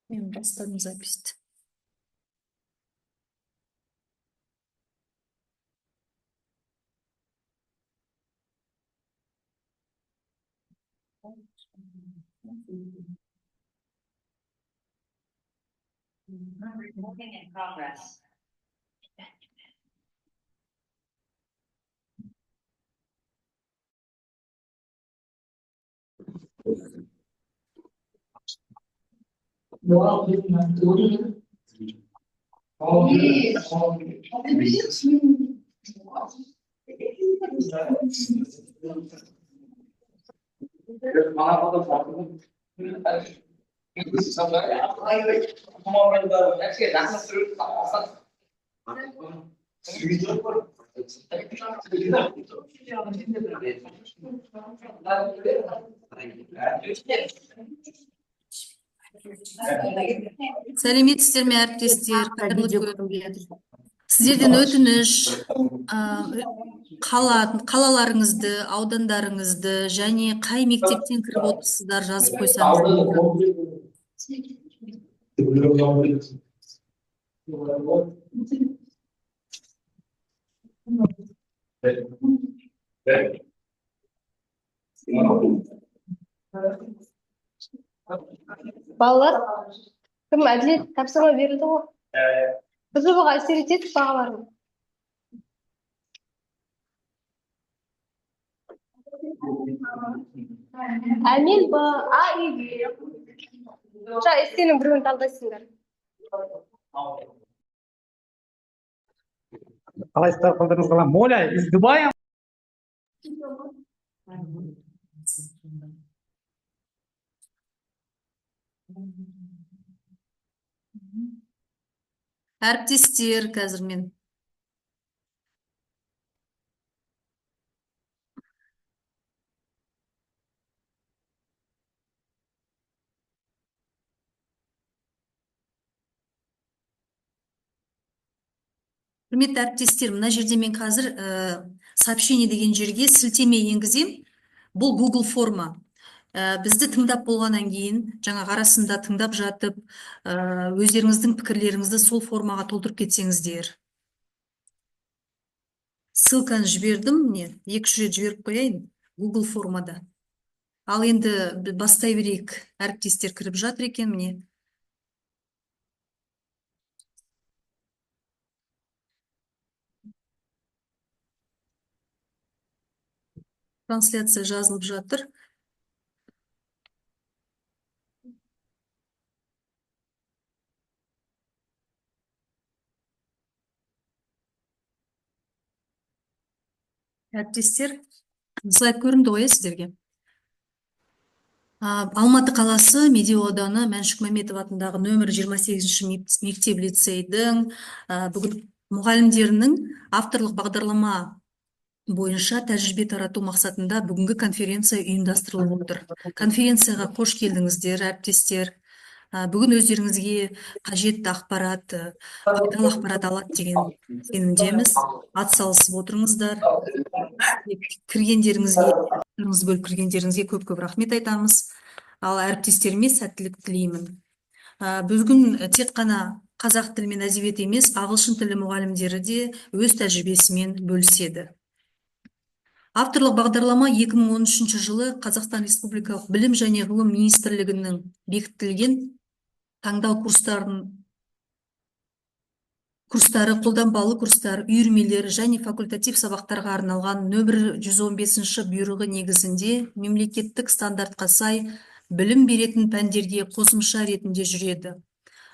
Мен бастадым записьті. Recording in progress. Сәлеметсіздер ме, әріптестер? Сіздерден өтініш, қалаларыңызды, аудандарыңызды және қай мектептен кіріп отырсыздар жазып қойсаңыз. Балалар, кім әділет тапсырма берілді ғой? Біз жобаға әсер етеді бағаларын. Әмел ба, үйге. Жа, эссенің біреуін талдайсыңдар. Қалайсыздар, қолдарыңыз қалам. Моля, из Дубая. Әріптестер, қазір мен. Құрметті әріптестер, мына жерде мен қазір сообщение деген жерге сілтеме енгізем. Бұл Google форма. Бізді тыңдап болғаннан кейін, жаңа арасында тыңдап жатып, өздеріңіздің пікірлеріңізді сол формаға толтырып кетсеңіздер. Ссылканы жібердім, міне, 2 рет жіберіп қояйын Google формада. Ал енді бастай берейік. Әріптестер кіріп жатыр екен, міне. Трансляция жазылып жатыр. Әріптестер, слайд көрінді ғой сіздерге. Алматы қаласы, Медеу ауданы, Мәншүк Мәметов атындағы нөмір 28-ші мектеп лицейдің бүгін мұғалімдерінің авторлық бағдарлама бойынша тәжірибе тарату мақсатында бүгінгі конференция ұйымдастырылып отыр. Конференцияға қош келдіңіздер, әріптестер. Бүгін өздеріңізге қажетті ақпарат, пайдалы ақпарат алады деген сенімдеміз. Атсалысып отырыңыздар. Кіргендеріңізге көп-көп рахмет айтамыз. Ал әріптестеріме сәттілік тілеймін. Бүгін тек қана қазақ тілі мен әдебиет емес, ағылшын тілі мұғалімдері де өз тәжірибесімен бөліседі. Авторлық бағдарлама 2013 жылы Қазақстан Республикалық Білім және ғылым министрлігінің бекітілген таңдау курстары, қолданбалы курстар, үйірмелер және факультатив сабақтарға арналған нөмір 115-ші бұйрығы негізінде мемлекеттік стандартқа сай білім беретін пәндерге қосымша ретінде жүреді.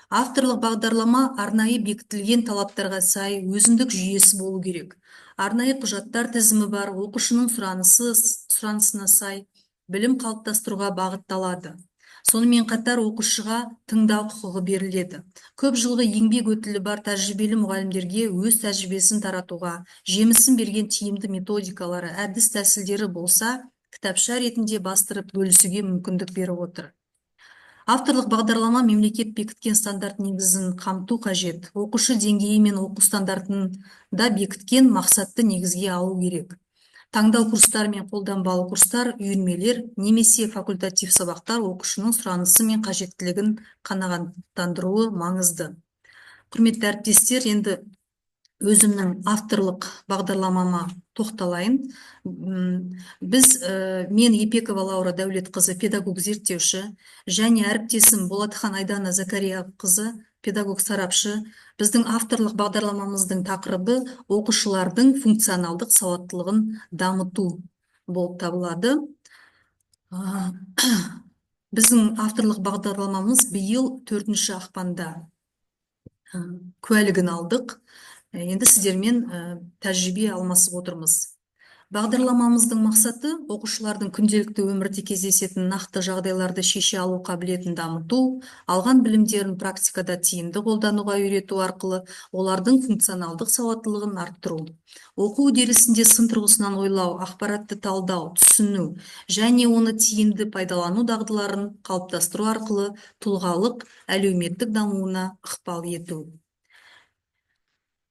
Авторлық бағдарлама арнайы бекітілген талаптарға сай өзіндік жүйесі болу керек. Арнайы құжаттар тізімі бар, оқушының сұранысына сай білім қалыптастыруға бағытталады. Сонымен қатар оқушыға тыңдау құқығы беріледі. Көп жылғы еңбек өтілі бар тәжірибелі мұғалімдерге өз тәжірибесін таратуға, жемісін берген тиімді методикалары, әдіс тәсілдері болса, кітапша ретінде бастырып бөлісуге мүмкіндік беріп отыр. Авторлық бағдарлама мемлекет бекіткен стандарт негізін қамту қажет. Оқушы деңгейі мен оқу стандартын да бекіткен мақсатты негізге алу керек. Таңдау курстары мен қолданбалы курстар, үйірмелер немесе факультатив сабақтар оқушының сұранысы мен қажеттілігін қанағаттандыруы маңызды. Құрметті әріптестер, енді өзімнің авторлық бағдарламама тоқталайын. Мен Епекова Лаура Дәулетқызы, педагог зерттеуші, және әріптесім Болатхан Айдана Закарияқызы, педагог сарапшы. Біздің авторлық бағдарламамыздың тақырыбы оқушылардың функционалдық сауаттылығын дамыту болып табылады. Біздің авторлық бағдарламамыз биыл 4 ақпанда куәлігін алдық. Енді сіздермен тәжірибе алмасып отырмыз. Бағдарламамыздың мақсаты оқушылардың күнделікті өмірде кездесетін нақты жағдайларды шеше алу қабілетін дамыту, алған білімдерін практикада тиімді қолдануға үйрету арқылы олардың функционалдық сауаттылығын арттыру. Оқу үдерісінде сын тұрғысынан ойлау, ақпаратты талдау, түсіну және оны тиімді пайдалану дағдыларын қалыптастыру арқылы тұлғалық, әлеуметтік дамуына ықпал ету.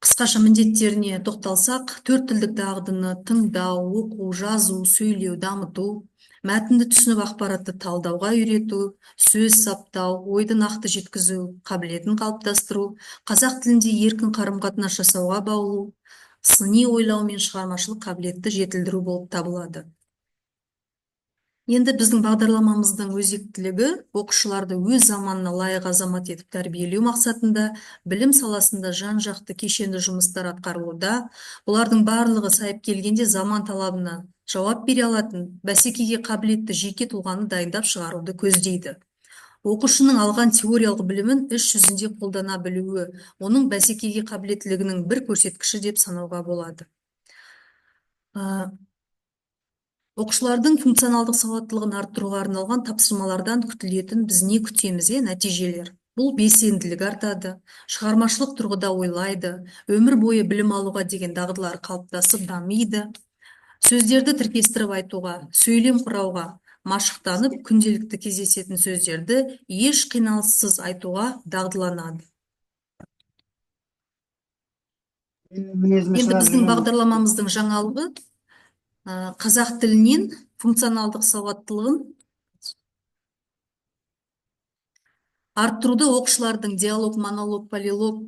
Қысқаша міндеттеріне тоқталсақ, 4 тілдік дағдыны тыңдау, оқу, жазу, сөйлеу, дамыту, мәтінді түсініп ақпаратты талдауға үйрету, сөз саптау, ойды нақты жеткізу қабілетін қалыптастыру, қазақ тілінде еркін қарым-қатынас жасауға баулу, сыни ойлау мен шығармашылық қабілетті жетілдіру болып табылады. Енді біздің бағдарламамыздың өзектілігі оқушыларды өз заманына лайық азамат етіп тәрбиелеу мақсатында білім саласында жан-жақты кешенді жұмыстар атқарылуда. Бұлардың барлығы сайып келгенде заман талабына жауап бере алатын, бәсекеге қабілетті жеке тұлғаны дайындап шығаруды көздейді. Оқушының алған теориялық білімін іс жүзінде қолдана білуі, оның бәсекеге қабілеттілігінің бір көрсеткіші деп санауға болады. Оқушылардың функционалдық сауаттылығын арттыруға арналған тапсырмалардан күтілетін біз не күтеміз, нәтижелер? Бұл белсенділік артады, шығармашылық тұрғыда ойлайды, өмір бойы білім алуға деген дағдылар қалыптасып дамиды, сөздерді тіркестіріп айтуға, сөйлем құрауға машықтанып, күнделікті кездесетін сөздерді еш қиналыссыз айтуға дағдыланады. Енді біздің бағдарламамыздың жаңалығы қазақ тілінен функционалдық сауаттылығын арттыруды оқушылардың диалог, монолог, полилог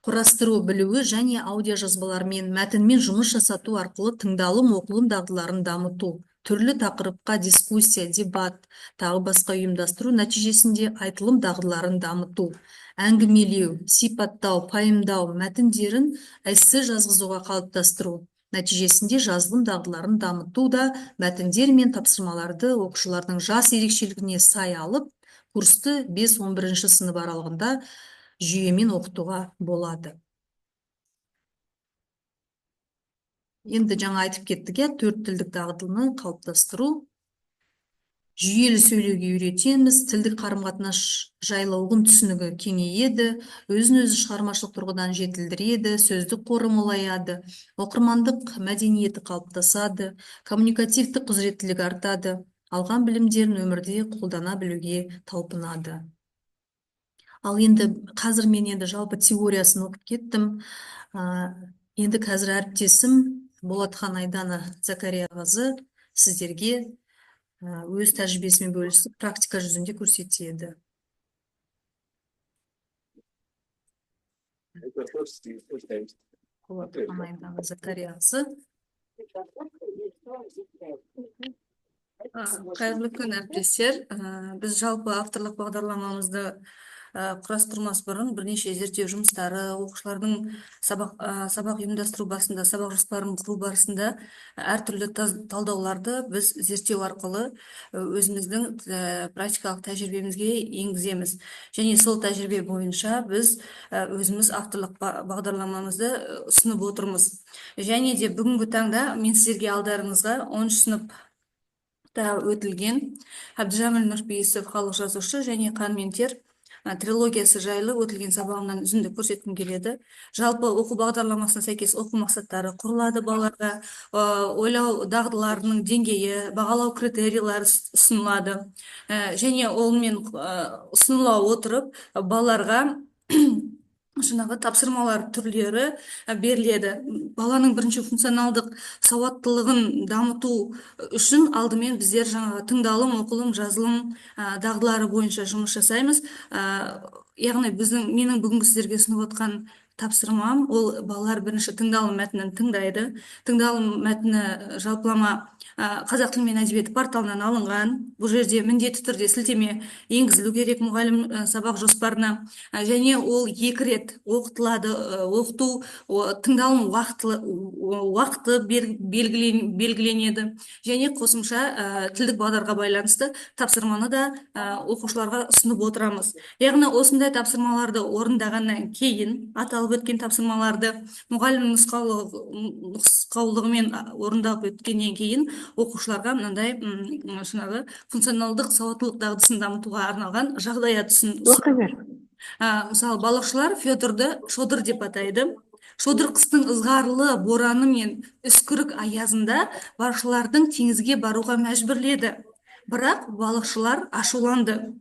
құрастыру білуі және аудиожазбалармен, мәтінмен жұмыс жасату арқылы тыңдалым, оқылым дағдыларын дамыту, түрлі тақырыпқа дискуссия, дебат, тағы басқа ұйымдастыру нәтижесінде айтылым дағдыларын дамыту, әңгімелеу, сипаттау, пайымдау, мәтіндерін эссе жазғызуға қалыптастыру нәтижесінде жазылым дағдыларын дамыту да мәтіндер мен тапсырмаларды оқушылардың жас ерекшелігіне сай алып, курсты 5-11 сынып аралығында жүйемен оқытуға болады. Енді жаңа айтып кеттік, 4 тілдік дағдыны қалыптастыру, жүйелі сөйлеуге үйретеміз, тілдік қарым-қатынас жайлы ұғым түсінігі кеңейеді, өзін-өзі шығармашылық тұрғыдан жетілдіреді, сөздік қоры молаяды, оқырмандық мәдениеті қалыптасады, коммуникативтік құзыреттілік артады, алған білімдерін өмірде қолдана білуге талпынады. Ал енді қазір мен жалпы теориясын оқып кеттім. Енді қазір әріптесім Болатхан Айдана Закарияқызы сіздерге өз тәжірибесімен бөлісіп, практика жүзінде көрсетеді. Болатхан Айдана Закарияқызы. Қайырлы күн, әріптестер. Біз жалпы авторлық бағдарламамызды құрастырмас бұрын бірнеше зерттеу жұмыстары, оқушылардың сабақ ұйымдастыру барысында, сабақ жоспарын құру барысында әртүрлі талдауларды біз зерттеу арқылы өзіміздің практикалық тәжірибемізге енгіземіз. Және сол тәжірибе бойынша біз өзіміз авторлық бағдарламамызды ұсынып отырмыз. Және де бүгінгі таңда мен сіздерге алдарыңызға 10 сыныпта өтілген Әбдіжәміл Нұрпейісов халық жазушы және Қан мен тер трилогиясы жайлы өтілген сабағынан үзінді көрсеткім келеді. Жалпы оқу бағдарламасына сәйкес оқу мақсаттары құрылады балаларға, ойлау дағдыларының деңгейі, бағалау критериялары ұсынылады. Және олмен ұсыныла отырып балаларға жаңағы тапсырмалар түрлері беріледі. Баланың бірінші функционалдық сауаттылығын дамыту үшін алдымен біздер жаңағы тыңдалым, оқылым, жазылым дағдылары бойынша жұмыс жасаймыз. Яғни менің бүгінгі сіздерге ұсынып отқан тапсырмам, ол балалар бірінші тыңдалым мәтінін тыңдайды. Тыңдалым мәтіні жалпылама қазақ тілі мен әдебиеті порталынан алынған. Бұл жерде міндетті түрде сілтеме енгізілу керек мұғалім сабақ жоспарына. Және ол 2 рет оқытылады. Оқыту тыңдалым уақыты белгіленеді. Және қосымша тілдік бағдарға байланысты тапсырманы да оқушыларға ұсынып отырамыз. Яғни осындай тапсырмаларды орындағаннан кейін, аталып өткен тапсырмаларды мұғалім нұсқаулығымен орындап өткеннен кейін оқушыларға мынандай жаңағы функционалдық сауаттылық дағдысын дамытуға арналған жағдаят Оқи бер. Мысалы, балықшылар Федорды Шодыр деп атайды. Шодыр қыстың ызғарлы бораны мен үскірік аязында балықшылардың теңізге баруға мәжбүрледі. Бірақ балықшылар ашуланды.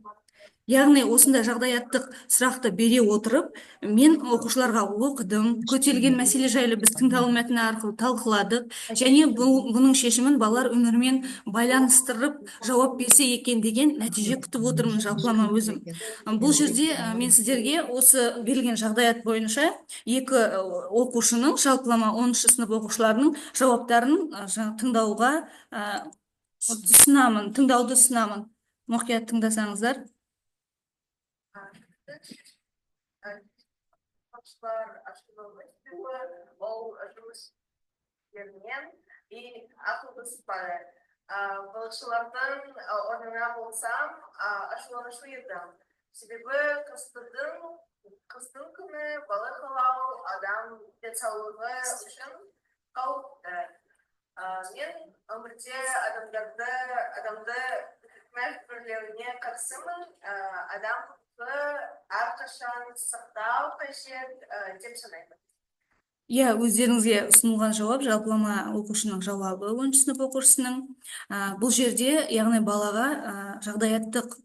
Яғни осындай жағдаяттық сұрақты бере отырып, мен оқушыларға оқыдым, көтерілген мәселе жайлы біз тыңдалым мәтіні арқылы талқыладық, және бұның шешімін балалар өмірмен байланыстырып жауап берсе екен деген нәтиже күтіп отырмын жалпылама өзім. Бұл жерде мен сіздерге осы берілген жағдаят бойынша 2 оқушының, жалпылама 10-шы сынып оқушыларының жауаптарын тыңдауға тыңдауды ұсынамын. Мұқият тыңдасаңыздар. Ол жұмыс жерінен и ақылды сыпады. Балықшылардың орнына болсам, ашуланушы едім. Себебі қыстың күні балық аулау адам денсаулығы үшін қауіпті. Мен өмірде адамды мәжбүрлеуіне қарсымын. Адам әрқашан сақтау қажет деп санаймын. Өздеріңізге ұсынылған жауап жалпылама оқушының жауабы, 10-шы сынып оқушысының. Бұл жерде, яғни балаға жағдаяттық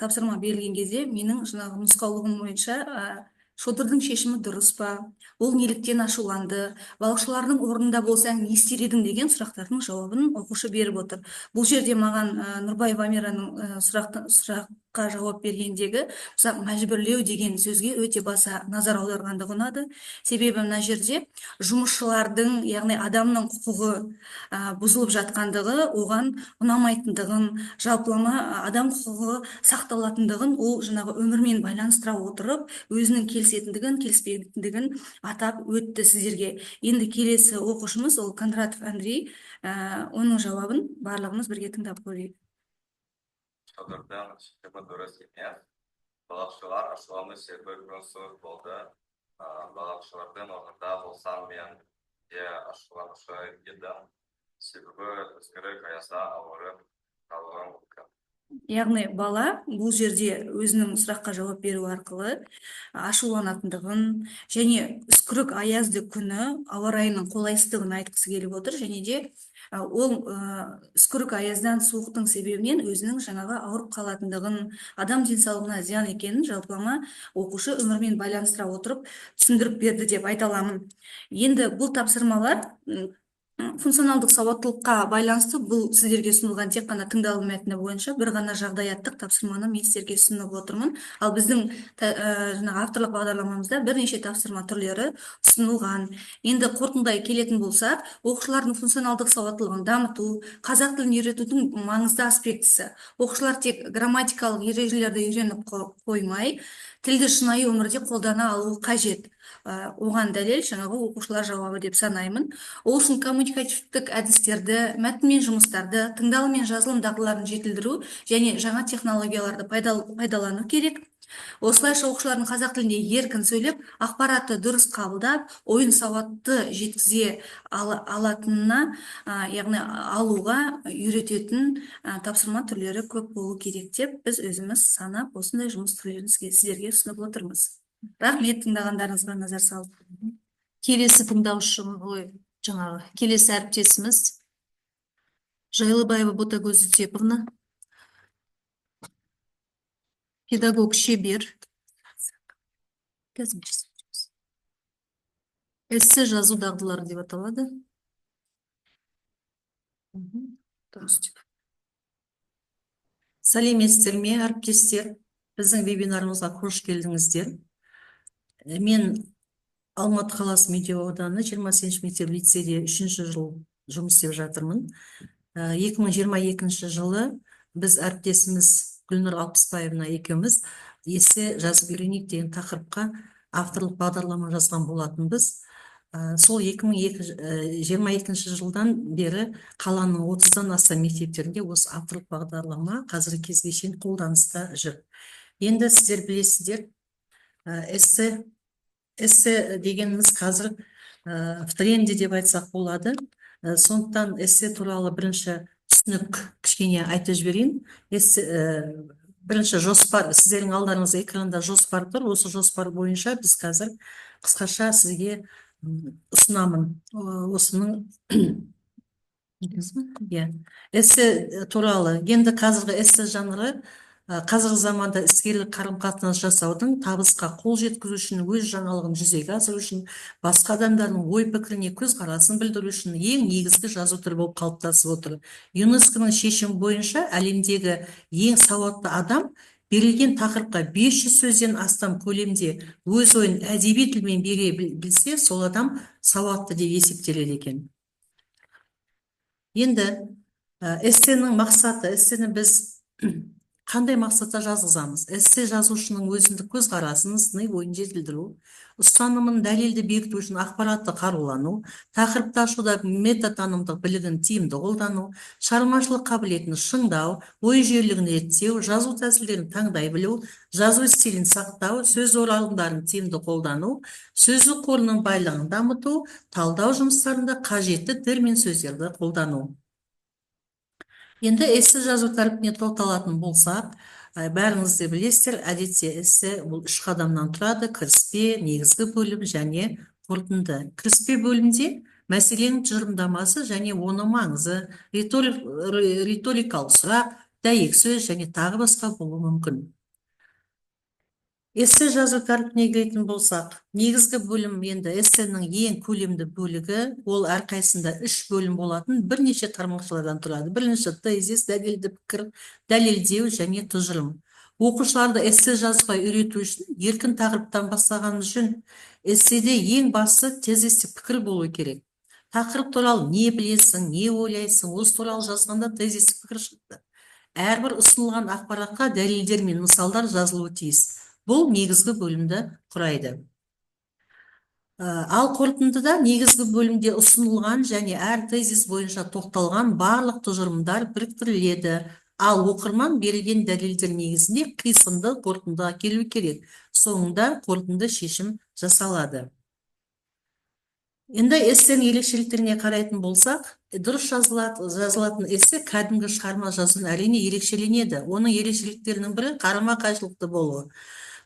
тапсырма берілген кезде менің жаңағы нұсқаулығым бойынша Шодырдың шешімі дұрыс па? Ол неліктен ашуланды? Балықшылардың орнында болсаң не істер едің деген сұрақтардың жауабын оқушы беріп отыр. Бұл жерде маған Нұрбаева Амираның сұраққа жауап бергендегі мәжбүрлеу деген сөзге өте баса назар аударғанды ұнады. Себебі мына жерде жұмысшылардың, яғни адамның құқығы бұзылып жатқандығы, оған ұнамайтындығын, жалпылама адам құқығы сақталатындығын ол жаңағы өмірмен байланыстыра отырып, өзінің келісетіндігін, келіспейтіндігін атап өтті сіздерге. Енді келесі оқушымыз ол Кондратов Андрей. Оның жауабын барлығымыз бірге тыңдап көрейік. Шодырдың шешімі дұрыс емес. Балықшылар ашулану себебі күнсіз болды. Балықшылардың орнында болсам мен де ашуланушы едім. Себебі үскірік аязда ауырып қалуым мүмкін. Яғни бала бұл жерде өзінің сұраққа жауап беру арқылы ашуланатындығын және үскірік аязды күні ауа райының қолайсыздығын айтқысы келіп отыр, және де ол үскірік аяздан суықтың себебінен өзінің жаңағы ауырып қалатындығын, адам денсаулығына зиян екенін жалпылама оқушы өмірмен байланыстыра отырып түсіндіріп берді деп айта аламын. Енді бұл тапсырмалар функционалдық сауаттылыққа байланысты, бұл сіздерге ұсынылған тек қана тыңдалым мәтіні бойынша бір ғана жағдаяттық тапсырманы мен сіздерге ұсынып отырмын. Ал біздің авторлық бағдарламамызда бірнеше тапсырма түрлері ұсынылған. Енді қорытындылай келетін болсақ, оқушылардың функционалдық сауаттылығын дамыту, қазақ тілін үйретудің маңызды аспектісі. Оқушылар тек грамматикалық ережелерді үйреніп қоймай, тілді шынайы өмірде қолдана алу қажет. Оған дәлел жаңағы оқушылар жауабы деп санаймын. Ол үшін коммуникативтік әдістерді, мәтінмен жұмыстарды, тыңдалым мен жазылым дағдыларын жетілдіру және жаңа технологияларды пайдалану керек. Осылайша оқушылардың қазақ тілінде еркін сөйлеп, ақпаратты дұрыс қабылдап, ойын сауатты жеткізе алатынына, яғни алуға үйрететін тапсырма түрлері көп болу керек деп біз өзіміз санап, осындай жұмыс түрлерін сіздерге ұсынып отырмыз. Рахмет, тыңдағандарыңызға назар салып. Келесі келесі әріптесіміз Жайлыбаева Ботагөз Зүтеповна, педагог шебер. Эссе жазу дағдылары деп аталады. Дұрыс деп. Сәлеметсіздер ме, әріптестер? Біздің вебинарымызға қош келдіңіздер. Мен Алматы қаласы Медеу ауданы 28 мектеп лицейде 3-ші жыл жұмыс істеп жатырмын. 2022 жылы біз әріптесіміз Гүлнұр Алпысбаевна екеуміз эссе жазып үйренейік деген тақырыпқа авторлық бағдарлама жазған болатынбыз. Сол 2022 жылдан бері қаланың 30-дан астам мектептерінде осы авторлық бағдарлама қазіргі кезге шейін қолданыста жүр. Енді сіздер білесіздер, эссе дегеніміз қазір в тренде деп айтсақ болады. Сондықтан эссе туралы бірінші түсінік кішкене айтып жіберейін. Бірінші жоспар, сіздердің алдарыңызда экранда жоспар тұр. Осы жоспар бойынша біз қазір қысқаша сізге ұсынамын. Осының эссе туралы. Енді қазіргі эссе жанры қазіргі заманда іскерлік қарым-қатынас жасаудың, табысқа қол жеткізу үшін, өз жаңалығын жүзеге асыру үшін, басқа адамдардың ой пікіріне көзқарасын білдіру үшін ең негізгі жазу түрі болып қалыптасып отыр. ЮНЕСКО-ның шешімі бойынша әлемдегі ең сауатты адам берілген тақырыпқа 500 сөзден астам көлемде өз ойын әдеби тілмен бере білсе, сол адам сауатты деп есептеледі екен. Енді эссенің мақсаты, эссені біз қандай мақсатта жазғызамыз? Эссе жазушының өзіндік көзқарасын, сыни ойын жетілдіру, ұстанымын дәлелді бекіту үшін ақпаратты қарулану, тақырыпты ашуда метатанымдық білігін тиімді қолдану, шығармашылық қабілетін шыңдау, ой жүйелігін реттеу, жазу тәсілдерін таңдай білу, жазу стилін сақтау, сөз оралымдарын тиімді қолдану, сөздік қорының байлығын дамыту, талдау жұмыстарында қажетті термин сөздерді қолдану. Енді эссе жазу тәртібіне тоқталатын болсақ, бәріңіз де білесіздер, әдетте эссе бұл 3 қадамнан тұрады: кіріспе, негізгі бөлім және қорытынды. Кіріспе бөлімде мәселенің тұжырымдамасы және оның маңызы, риторикалық сұрақ, дәйек сөз және тағы басқа болуы мүмкін. Эссе жазу тәртібіне келетін болсақ, негізгі бөлім енді эссенің ең көлемді бөлігі, ол әрқайсында 3 бөлім болатын бірнеше тармақшалардан тұрады. Бірінші тезис, дәлелді пікір, дәлелдеу және тұжырым. Оқушыларды эссе жазуға үйрету үшін еркін тақырыптан бастағанымыз жөн. Эсседе ең басты тезистік пікір болу керек. Тақырып туралы не білесің, не ойлайсың, осы туралы жазғанда тезистік пікір шықты. Әрбір ұсынылған ақпаратқа дәлелдер мен мысалдар жазылуы тиіс. Бұл негізгі бөлімді құрайды. Ал қорытындыда негізгі бөлімде ұсынылған және әр тезис бойынша тоқталған барлық тұжырымдар біріктіріледі. Ал оқырман берілген дәлелдер негізінде қисынды қорытындыға келу керек. Соңында қорытынды шешім жасалады. Енді эссенің ерекшеліктеріне қарайтын болсақ, дұрыс жазылатын эссе кәдімгі шығарма жазудан әрине ерекшеленеді. Оның ерекшеліктерінің бірі қарама-қайшылықты болуы.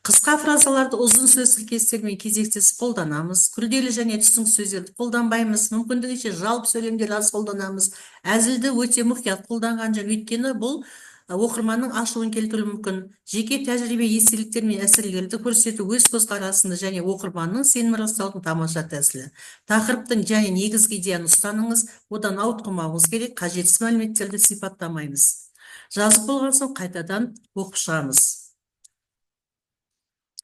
Қысқа фразаларды ұзын сөз тіркестермен кезектесіп қолданамыз. Күрделі және түсінікті сөздерді қолданбаймыз. Мүмкіндігінше жалпы сөйлемдер аз қолданамыз. Әзілді өте мұқият қолданған жөн, өйткені бұл оқырманның ашуын келтіруі мүмкін. Жеке тәжірибе, естеліктер мен әсерлерді көрсету, өз көзқарасында және оқырманның сенімін растаудың тамаша тәсілі. Тақырыптың және негізгі идеяны ұстаныңыз, одан ауытқымауыңыз керек, қажетсіз мәліметтерді сипаттамаймыз. Жазып болған соң қайтадан оқып шығамыз.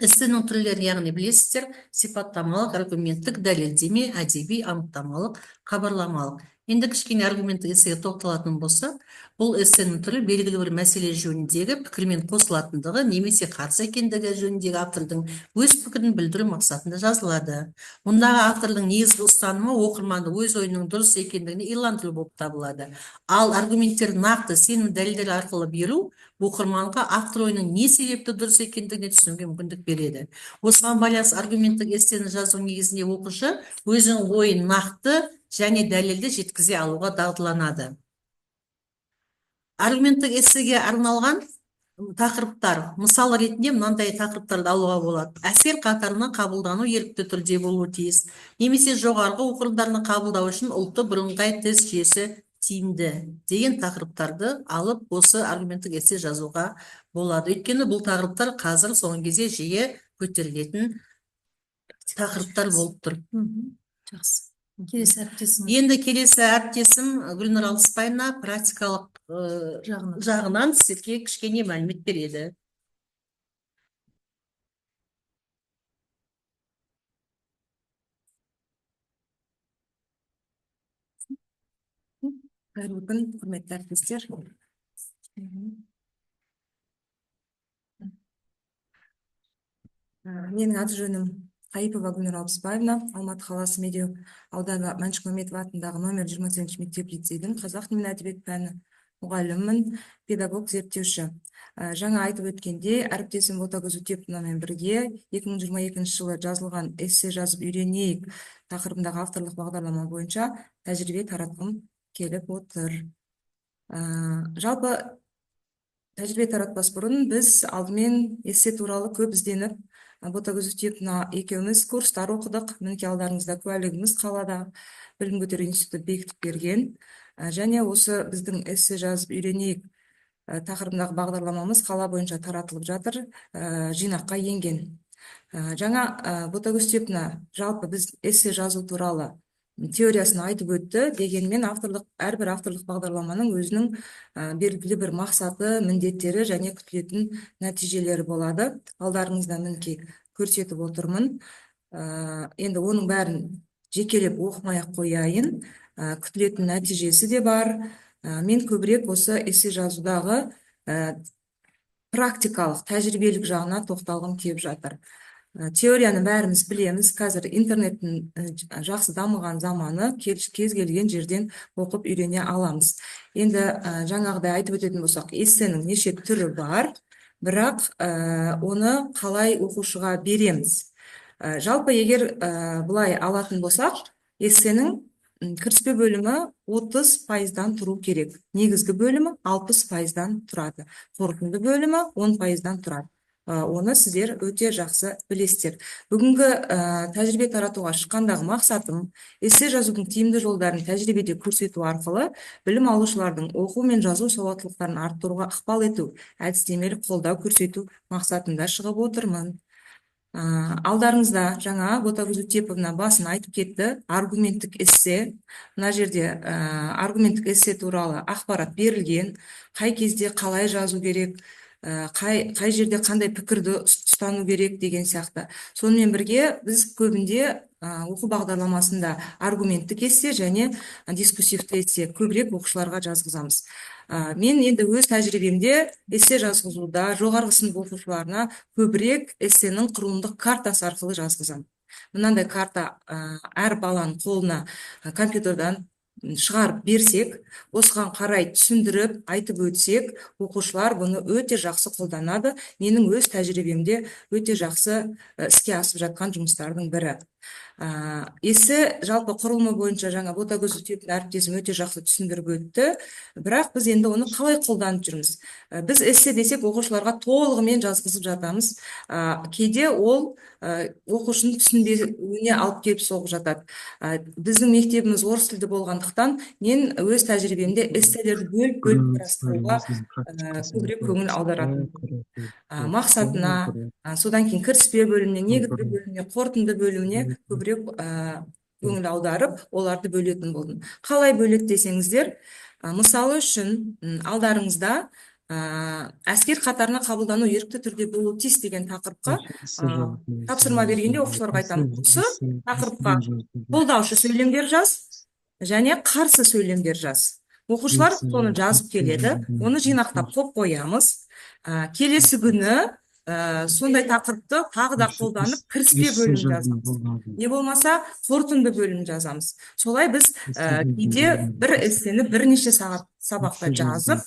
Эссенің түрлерін яғни білесіздер: сипаттамалық, аргументтік, дәлелдеме, әдеби, анықтамалық, хабарламалық. Енді кішкене аргументтік эссеге тоқталатын болса, бұл эссенің түрі белгілі бір мәселе жөніндегі пікірмен қосылатындығы немесе қарсы екендігі жөніндегі автордың өз пікірін білдіру мақсатында жазылады. Мұндағы автордың негізгі ұстанымы оқырманды өз ойының дұрыс екендігіне иландыру болып табылады. Ал аргументтер нақты сенім дәлелдер арқылы беру оқырманға автор ойының не себепті дұрыс екендігіне түсінуге мүмкіндік береді. Осыған байланысты аргументтік эссені жазу негізінде оқушы өзінің ойын нақты және дәлелді жеткізе алуға дағдыланады. Аргументтік эссеге арналған тақырыптар, мысал ретінде мынандай тақырыптарды алуға болады: әсер қатарына қабылдану ерікті түрде болуы тиіс, немесе жоғарғы оқу орындарына қабылдау үшін ұлттық бірыңғай тест жүйесі тиімді деген тақырыптарды алып, осы аргументтік эссе жазуға болады. Өйткені бұл тақырыптар қазір соңғы кезде жиі көтерілетін тақырыптар болып тұр. Жақсы. Келесі әріптесім. Енді келесі әріптесім Гүлнұр Алпысбаевна практикалық жағынан сізге кішкене мәлімет береді. Қайырлы күн, құрметті әріптестер. Менің аты жөнім Қайыпова Гүлнұр Алпысбаевна, Алматы қаласы Медеу ауданы Мәншүк Мәметова атындағы номер 20 мектеп-лицейдің қазақ тілі мен әдебиет пәні мұғалімімін, педагог зерттеуші. Жаңа айтып өткенде, әріптесім Ботагөз Утеповнамен бірге 2022 жылы жазылған эссе жазып үйренейік тақырыбындағы авторлық бағдарлама бойынша тәжірибе таратқым келіп отыр. Жалпы тәжірибе таратпас бұрын біз алдымен эссе туралы көп ізденіп, Ботагөз Утеповна екеуміз курстар оқыдық, мінекей алдарыңызда куәлігіміз қалада білім көтеру институты бекітіп берген. Және осы біздің эссе жазып үйренейік тақырыбындағы бағдарламамыз қала бойынша таратылып жатыр, жинаққа енген. Жаңа Ботагөз Утеповна жалпы біз эссе жазу туралы теориясын айтып өтті, дегенмен әрбір авторлық бағдарламаның өзінің белгілі бір мақсаты, міндеттері және күтілетін нәтижелері болады. Алдарыңызда мінекей көрсетіп отырмын. Енді оның бәрін жекелеп оқымай-ақ қояйын. Күтілетін нәтижесі де бар. Мен көбірек осы эссе жазудағы практикалық, тәжірибелік жағына тоқталғым келіп жатыр. Теорияны бәріміз білеміз, қазір интернеттің жақсы дамыған заманы, кез келген жерден оқып үйрене аламыз. Енді жаңағыдай айтып өтетін болсақ, эссенің неше түрі бар, бірақ оны қалай оқушыға береміз. Жалпы егер бұлай алатын болсақ, эссенің кіріспе бөлімі 30%-дан тұру керек. Негізгі бөлімі 60%-дан тұрады. Қорытынды бөлімі 10%-дан тұрады. Оны сіздер өте жақсы білесіздер. Бүгінгі тәжірибе таратуға шыққандағы мақсатым эссе жазудың тиімді жолдарын тәжірибеде көрсету арқылы білім алушылардың оқу мен жазу сауаттылықтарын арттыруға ықпал ету, әдістемелік қолдау көрсету мақсатында шығып отырмын. Алдарыңызда жаңа Ботагөз Утеповна басын айтып кетті, аргументтік эссе. Мына жерде аргументтік эссе туралы ақпарат берілген, қай кезде қалай жазу керек, қай жерде қандай пікірді ұстану керек деген сияқты. Сонымен бірге біз көбінде оқу бағдарламасында аргументтік эссе және дискуссивті эссе көбірек оқушыларға жазғызамыз. Мен енді өз тәжірибемде эссе жазғызуда жоғарғы сынып оқушыларына көбірек эссенің құрылымдық картасы арқылы жазғызамын. Мынандай карта әр баланың қолына компьютердан шығарып берсек, осыған қарай түсіндіріп, айтып өтсек, оқушылар бұны өте жақсы қолданады. Менің өз тәжірибемде өте жақсы іске асып жатқан жұмыстардың бірі. Эссе жалпы құрылымы бойынша жаңа Ботагөз Утеповна әріптесім өте жақсы түсіндіріп өтті, бірақ біз енді оны қалай қолданып жүрміз? Біз эссе десек, оқушыларға толығымен жазғызып жатамыз. Кейде ол оқушының түсінбеуіне алып келіп соғып жатады. Біздің мектебіміз орыс тілді болғандықтан, мен өз тәжірибемде эсселерді бөліп қарастыруға көбірек көңіл аударатынмын. Мақсатына, содан кейін кіріспе бөліміне, негізгі бөліміне, қорытынды бөліміне көбірек көңіл аударып, оларды бөлетін болдым. Қалай бөлек десеңіздер, мысалы үшін алдарыңызда әскер қатарына қабылдану ерікті түрде болуы тиіс деген тақырыпқа тапсырма бергенде оқушыларға айтамын, осы тақырыпқа қолдаушы сөйлемдер жаз және қарсы сөйлемдер жаз. Оқушылар соны жазып келеді, оны жинақтап қойамыз. Келесі күні сондай тақырыпты тағы да қолданып кіріспе бөлім жазамыз. Не болмаса қорытынды бөлім жазамыз. Солай біз кейде бір эссені бірнеше сабақта жазып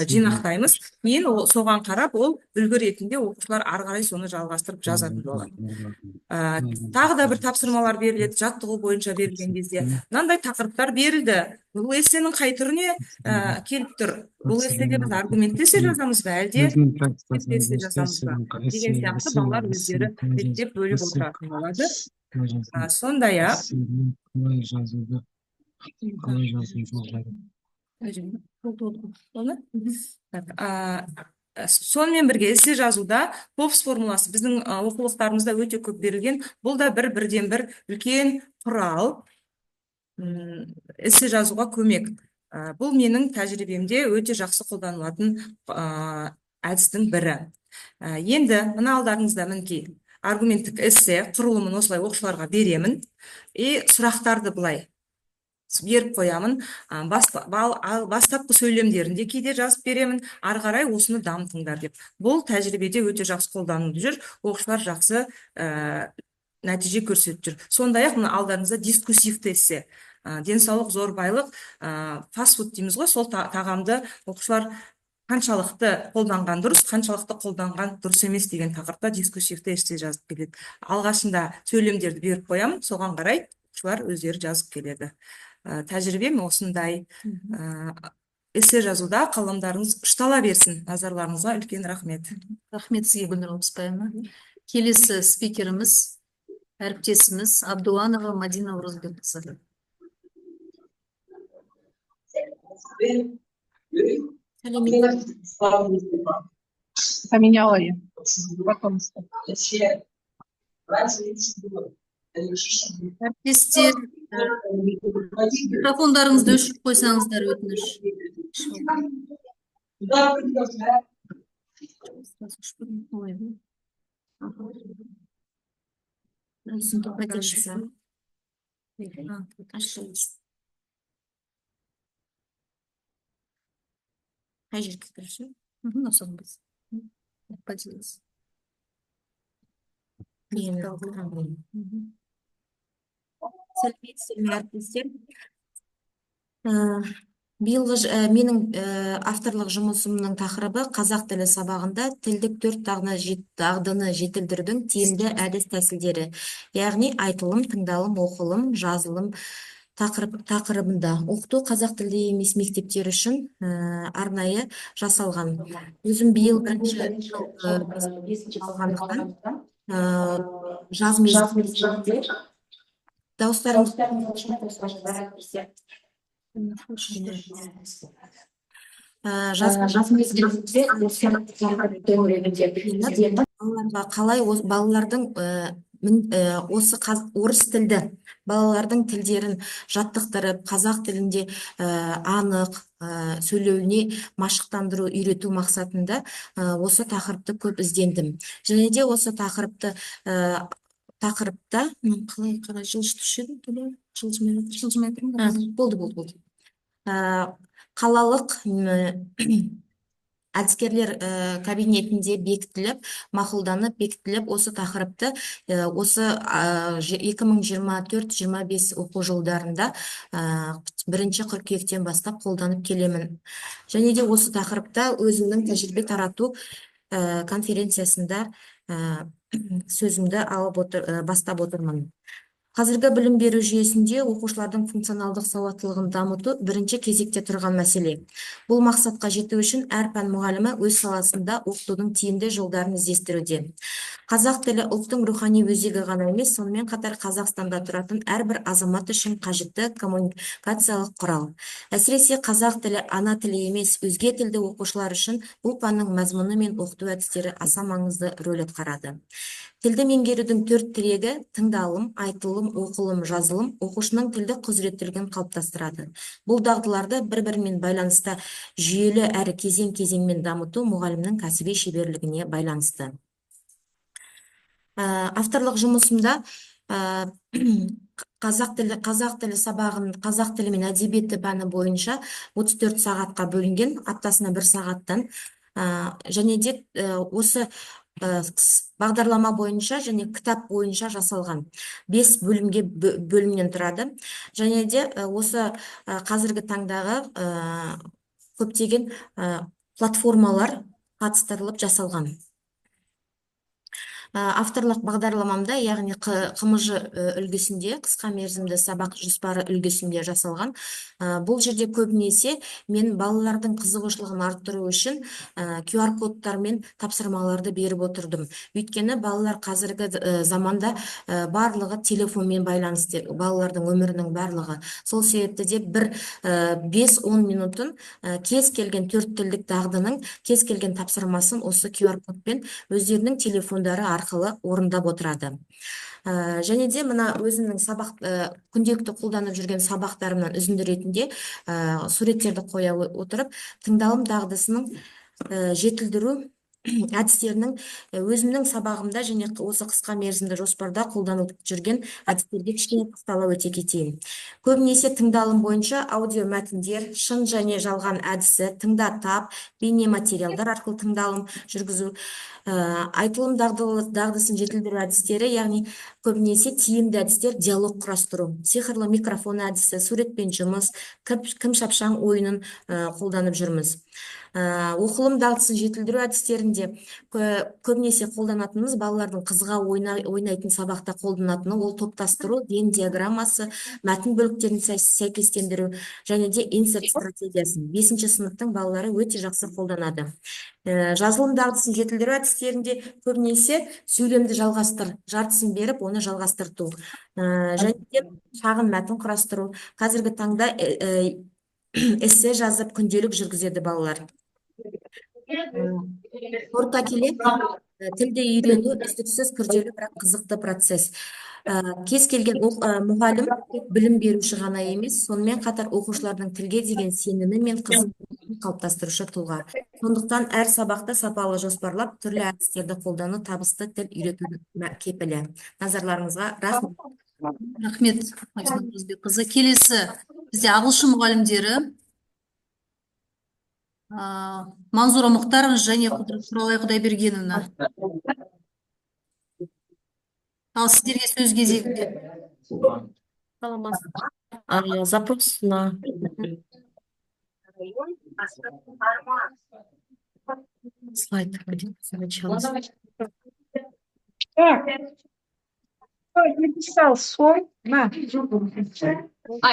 жинақтаймыз. Кейін соған қарап ол үлгі ретінде оқушылар ары қарай соны жалғастырып жазатын болады. Тағы да бір тапсырмалар беріледі, жаттығу бойынша берілген кезде. Мынандай тақырыптар берілді. Бұл эссенің қай түріне келіп тұр? Бұл эссеге біз аргументті эссе жазамыз ба, әлде эссе жазамыз ба? Деген сияқты балалар өздері реттеп бөліп отыратын болады. Сондай-ақ сонымен бірге эссе жазуда ПОПС формуласы біздің оқулықтарымызда өте көп берілген. Бұл да бірден бір үлкен құрал. эссе жазуға көмек. Бұл менің тәжірибемде өте жақсы қолданылатын әдістің бірі. Енді мына алдарыңызда мінекей аргументтік эссе құрылымын осылай оқушыларға беремін. Сұрақтарды былай беріп қоямын. Бастапқы сөйлемдерінде кейде жазып беремін. Ары қарай осыны дамытыңдар деп. Бұл тәжірибеде өте жақсы қолданылып жүр. Оқушылар жақсы нәтиже көрсетіп жүр. Сондай-ақ мына алдарыңызда дискуссивті эссе. Денсаулық, зор байлық, фастфуд дейміз ғой, сол тағамды оқушылар қаншалықты қолданған дұрыс, қаншалықты қолданған дұрыс емес деген тақырыпта дискуссивті эссе жазып келеді. Алғашында сөйлемдерді беріп қоямын, соған қарай оқушылар өздері жазып келеді. Тәжірибем осындай. Эссе жазуда қаламдарыңыз ұштала берсін. Назарларыңызға үлкен рахмет. Рахмет сізге, Гүлнұр Алпысбаевна. Келесі спикеріміз, әріптесіміз Абдуанова Мадина Оразбекқызы. Поменяла я. Потом. Әріптестер, микрофондарыңызды өшіріп қойсаңыздар, өтініш. Қай жерге кірісі? Осыған біз. Поделись. Сәлеметсіздер әріптестер. Биылғы менің авторлық жұмысымның тақырыбы қазақ тілі сабағында тілдік 4 дағдыны жетілдірудің тиімді әдіс тәсілдері, яғни айтылым, тыңдалым, оқылым, жазылым тақырыбында. Оқыту қазақ тілді емес мектептер үшін арнайы жасалған. Өзім биыл алғандықтан жаз мезгілінде балалардың осы орыс тілді балалардың тілдерін жаттықтырып, қазақ тілінде анық сөйлеуіне машықтандыру, үйрету мақсатында осы тақырыпты көп іздендім. Және де осы тақырыпта қалай жылжытушы еді? Болды. Қалалық әдіскерлер кабинетінде мақұлданып бекітіліп, осы тақырыпты осы 2024-25 оқу жылдарында 1 қыркүйектен бастап қолданып келемін. Және де осы тақырыпта өзімнің тәжірибе тарату конференциясында сөзімді бастап отырмын. Қазіргі білім беру жүйесінде оқушылардың функционалдық сауаттылығын дамыту бірінші кезекте тұрған мәселе. Бұл мақсатқа жету үшін әр пән мұғалімі өз саласында оқытудың тиімді жолдарын іздестіруде. Қазақ тілі ұлттың рухани өзегі ғана емес, сонымен қатар Қазақстанда тұратын әрбір азамат үшін қажетті коммуникациялық құрал. Әсіресе қазақ тілі ана тілі емес, өзге тілді оқушылар үшін бұл пәннің мазмұны мен оқыту әдістері аса маңызды рөл атқарады. Тілді меңгерудің 4 тірегі тыңдалым, айтылым, оқылым, жазылым оқушының тілдік құзыреттілігін қалыптастырады. Бұл дағдыларды бір-бірімен байланыста жүйелі әрі кезең-кезеңмен дамыту мұғалімнің кәсіби шеберлігіне байланысты. Авторлық жұмысымда қазақ тілі сабағын қазақ тілі мен әдебиеті пәні бойынша 34 сағатқа бөлінген, аптасына 1 сағаттан, және де осы бағдарлама бойынша және кітап бойынша жасалған 5 бөлімнен тұрады. Және де осы қазіргі таңдағы көптеген платформалар қатыстырылып жасалған. Авторлық бағдарламамда, яғни КМЖ үлгісінде, қысқа мерзімді сабақ жоспары үлгісінде жасалған. Бұл жерде көбінесе мен балалардың қызығушылығын арттыру үшін QR-кодтар мен тапсырмаларды беріп отырдым. Өйткені балалар қазіргі заманда барлығы телефонмен байланысты, балалардың өмірінің барлығы. Сол себепті де 5-10 минутын кез келген 4 тілдік дағдының кез келген тапсырмасын осы QR-кодпен өздерінің телефондары арқылы орындап отырады. Және де мына өзімнің күнделікті қолданып жүрген сабақтарымнан үзінді ретінде суреттерді қоя отырып, тыңдалым дағдысының жетілдіру әдістерінің өзімнің сабағымда және осы қысқа мерзімді жоспарда қолданып жүрген әдістерге кішкене тоқтала өте кетейін. Көбінесе тыңдалым бойынша аудио мәтіндер, шын және жалған әдісі, тыңда тап, бейне материалдар арқылы тыңдалым жүргізу, айтылым дағдысын жетілдіру әдістері, яғни көбінесе тиімді әдістер диалог құрастыру, сиқырлы микрофон әдісі, суретпен жұмыс, кім шапшаң ойынын қолданып жүрміз. Оқылым дағдысын жетілдіру әдістерінде көбінесе қолданатынымыз балалардың қызыға ойнайтын сабақта қолданатыны ол топтастыру, Вен диаграммасы, мәтін бөліктерін сәйкестендіру және де инсерт стратегиясын 5-ші сыныптың балалары өте жақсы қолданады. Жазылым дағдысын жетілдіру әдістерінде көбінесе сөйлемді жалғастыр, жартысын беріп, оны жалғастырту. Және де шағын мәтін құрастыру. Қазіргі таңда эссе жазып күнделік жүргізеді балалар. Орта келе тілді үйрену үздіксіз күрделі бірақ қызықты процесс. Кез келген мұғалім білім беруші ғана емес, сонымен қатар оқушылардың тілге деген сенімі мен қызығушылығын қалыптастырушы тұлға. Сондықтан әр сабақта сапалы жоспарлап, түрлі әдістерді қолдану табысты тіл үйрету кепілі. Назарларыңызға рахмет. Рахмет, Айсұлтан Өзбекқызы. Келесі бізде ағылшын мұғалімдері Манзура Мұхтарова және Құралай Құдайбергеновна. Ал сіздерге сөз кезегінде. Запрос на... Слайд, где сначала. Так. Не писал свой. На.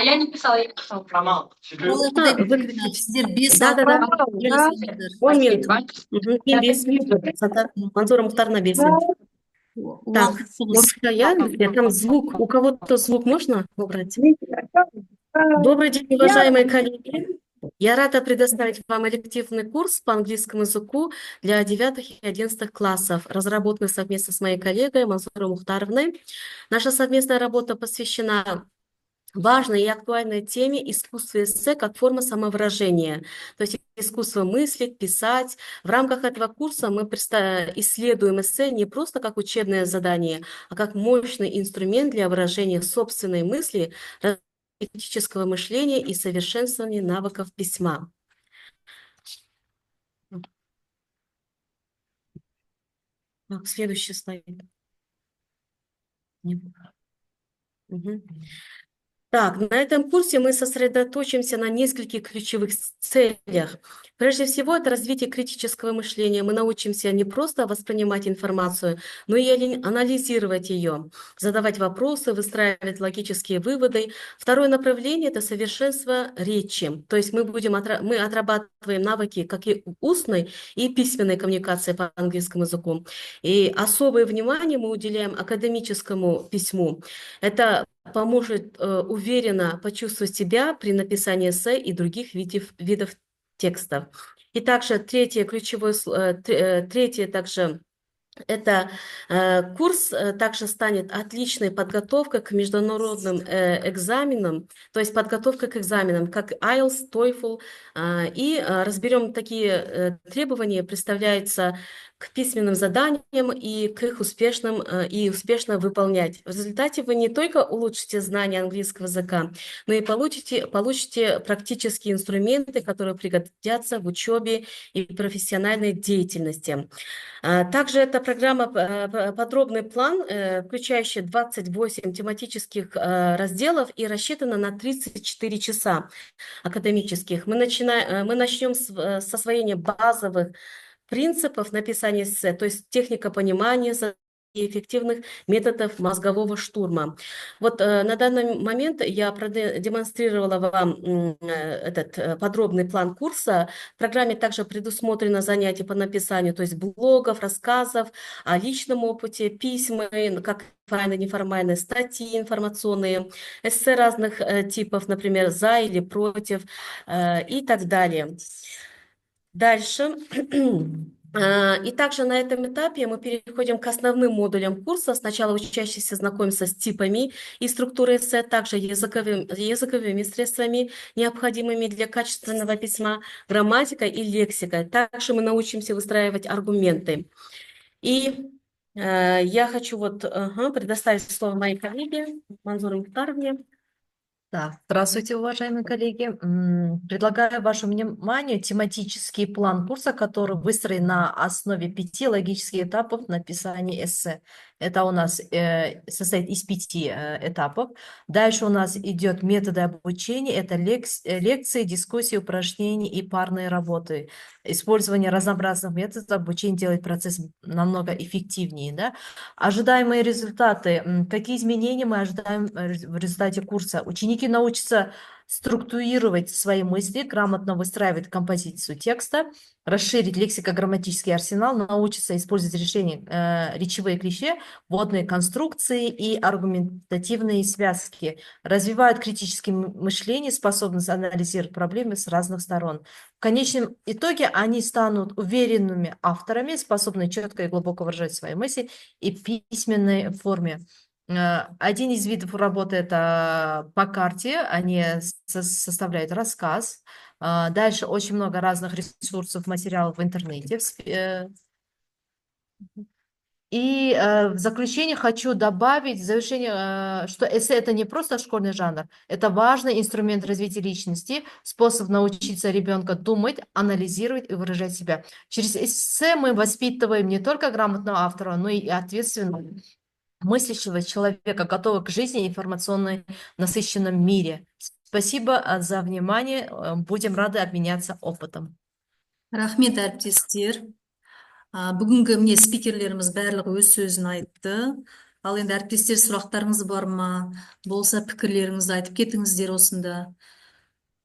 Я не писала, я писала. Құралай Құдайбергеновна, сіздер 5 Да. 10 минут. Мен 5 минут. Манзура Мухтаровна 5 минут. Так, там звук. У кого-то звук можно убрать? Добрый день, уважаемые коллеги. Я рада предоставить вам элективный курс по английскому языку для 9 и 11 классов, разработанный совместно с моей коллегой Манзурой Мухтаровной. Наша совместная работа посвящена важной и актуальной теме искусства эссе как форма самовыражения, то есть искусство мыслить, писать. В рамках этого курса мы исследуем эссе не просто как учебное задание, а как мощный инструмент для выражения собственной мысли, критического мышления и совершенствования навыков письма. Так, следующий слайд. Угу. Так, на этом курсе мы сосредоточимся на нескольких ключевых целях. Прежде всего, это развитие критического мышления. Мы научимся не просто воспринимать информацию, но и анализировать ее, задавать вопросы, выстраивать логические выводы. Второе направление – это совершенство речи. То есть мы отрабатываем навыки как и устной, и письменной коммуникации по английскому языку. И особое внимание мы уделяем академическому письму. Это поможет уверенно почувствовать себя при написании эссе и других видов текстов. И также третье также это курс также станет отличной подготовкой к международным экзаменам, то есть подготовка к экзаменам, как IELTS, TOEFL, и разберем такие требования, представляются к письменным заданиям и к их успешно выполнять. В результате вы не только улучшите знания английского языка, но и получите практические инструменты, которые пригодятся в учебе и профессиональной деятельности. Также эта программа подробный план, включающий 28 тематических разделов и рассчитана на 34 часа академических. Мы начнем с освоения базовых принципов написания эссе, то есть техника понимания и эффективных методов мозгового штурма. Вот на данный момент я продемонстрировала вам этот подробный план курса. В программе также предусмотрено занятие по написанию, то есть блогов, рассказов о личном опыте, письма, как формальные, неформальные, статьи информационные, эссе разных типов, например, за или против и так далее. Дальше. И также на этом этапе мы переходим к основным модулям курса. Сначала учащиеся знакомятся с типами и структурой эссе, также языковыми средствами, необходимыми для качественного письма, грамматикой и лексикой. Также мы научимся выстраивать аргументы. И я хочу предоставить слово моей коллеге Манзуре Мухтаровне. Да, здравствуйте, уважаемые коллеги. Предлагаю вашему вниманию тематический план курса, который выстроен на основе 5 логических этапов написания эссе. Это у нас состоит из 5 этапов. Дальше у нас идет методы обучения. Это лекции, дискуссии, упражнения и парные работы. Использование разнообразных методов обучения делает процесс намного эффективнее. Да? Ожидаемые результаты. Какие изменения мы ожидаем в результате курса? Ученики научатся структурировать свои мысли, грамотно выстраивать композицию текста, расширить лексико-грамматический арсенал, научатся использовать речевые клише, вводные конструкции и аргументативные связки, развивают критическое мышление, способность анализировать проблемы с разных сторон. В конечном итоге они станут уверенными авторами, способны четко и глубоко выражать свои мысли и в письменной форме. Один из видов работы – это по карте, они составляют рассказ. Дальше очень много разных ресурсов, материалов в интернете. И в заключение хочу добавить, в завершение, что эссе – это не просто школьный жанр, это важный инструмент развития личности, способ научиться ребенка думать, анализировать и выражать себя. Через эссе мы воспитываем не только грамотного автора, но и ответственного, мыслящего человека, готового к жизни в информационно насыщенном мире. Спасибо за внимание. Будем рады обменяться опытом. Рахмет, әріптестер. Бүгінгі міне спикерлеріміз барлығы өз сөзін айтты. Ал енді әріптестер, сұрақтарыңыз бар ма? Болса пікірлеріңізді айтып кетіңіздер осында.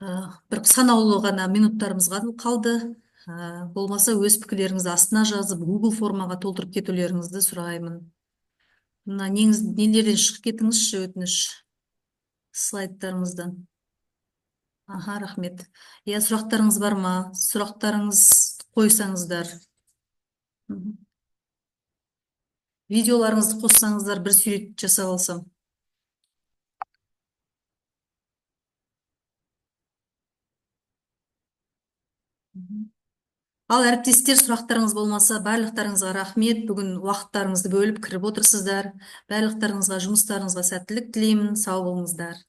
Бір санаулы ғана минуттарымыз қалды. Болмаса өз пікірлеріңізді астына жазып, Google формаға толтырып кетулеріңізді сұраймын. Мына нелерден шығып кетіңізші, өтініш слайдтарыңыздан. Рахмет. Сұрақтарыңыз бар ма? Сұрақтарыңыз қойсаңыздар. Видеоларыңызды қоссаңыздар, бір сурет жасап алсам. Ал әріптестер, сұрақтарыңыз болмаса, барлықтарыңызға рахмет. Бүгін уақыттарыңызды бөліп кіріп отырсыздар. Барлықтарыңызға жұмыстарыңызға сәттілік тілеймін. Сау болыңыздар.